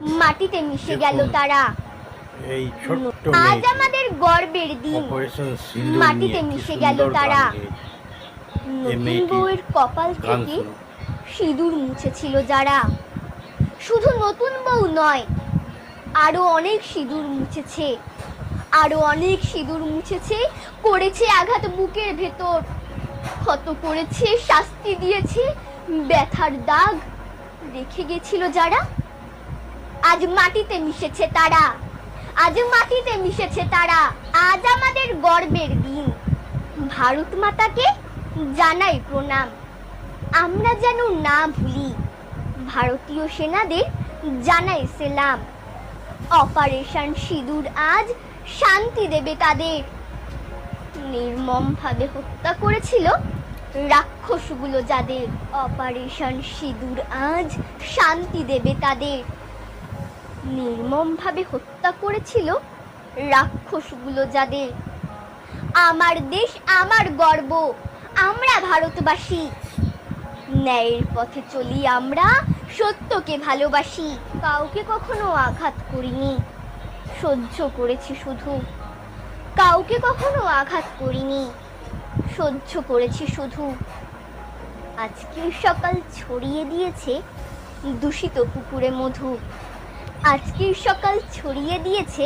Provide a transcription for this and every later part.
মাটিতে মিশে গেল তারা। এই ছোট্ট আজ আমাদের গর্বের দিন, মাটিতে মিশে গেল তারা। নতুন বউয়ের কপাল থেকে সিঁদুর মুছেছিল যারা। শুধু নতুন বউ নয়, আরো অনেক সিঁদুর মুছেছে, আরো অনেক সিঁদুর মুছেছে। করেছে আঘাত বুকের ভেতর, ক্ষত করেছে, শাস্তি দিয়েছে, ব্যথার দাগ রেখে গেছিল যারা। আজ মাটিতে মিশেছে তারা, আজ মাটিতে মিশেছে তারা। আজ আমাদের গর্বের দিন, ভারত মাতাকে জানাই প্রণাম। আমরা যেন না ভুলি, ভারতীয় সেনাদের জানাই সেলাম। অপারেশন সিঁদুর আজ শান্তি দেবে তাদের। নির্মমভাবে হত্যা করেছিল রাক্ষসগুলো যাদের। অপারেশন সিঁদুর আজ শান্তি দেবে তাদের। নির্মমভাবে হত্যা করেছিল রাক্ষসগুলো যাদের। আমার দেশ আমার গর্ব, আমরা ভারতবাসী। ন্যায়ের পথে চলি আমরা, সত্যকে ভালোবাসি। কাউকে কখনো আঘাত করিনি, সহ্য করেছি শুধু। কাউকে কখনো আঘাত করিনি, সহ্য করেছি শুধু। আজকের সকাল ছড়িয়ে দিয়েছে দূষিত পুকুরে মধু। আজকের সকাল ছড়িয়ে দিয়েছে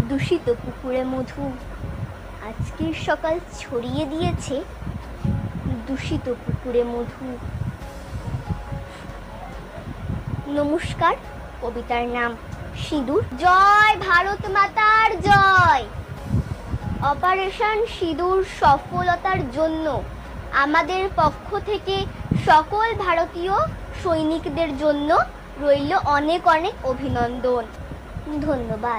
দূষিত পুকুরে মধু। আজকের সকাল ছড়িয়ে দিয়েছে দূষিত পুকুরে মধু। নমস্কার, কবিতার নাম সিঁদুর। জয় ভারত মাতার জয়। অপারেশন সিঁদুর সফলতার জন্য আমাদের পক্ষ থেকে সকল ভারতীয় সৈনিকদের জন্য রইল অনেক অনেক অভিনন্দন। ধন্যবাদ।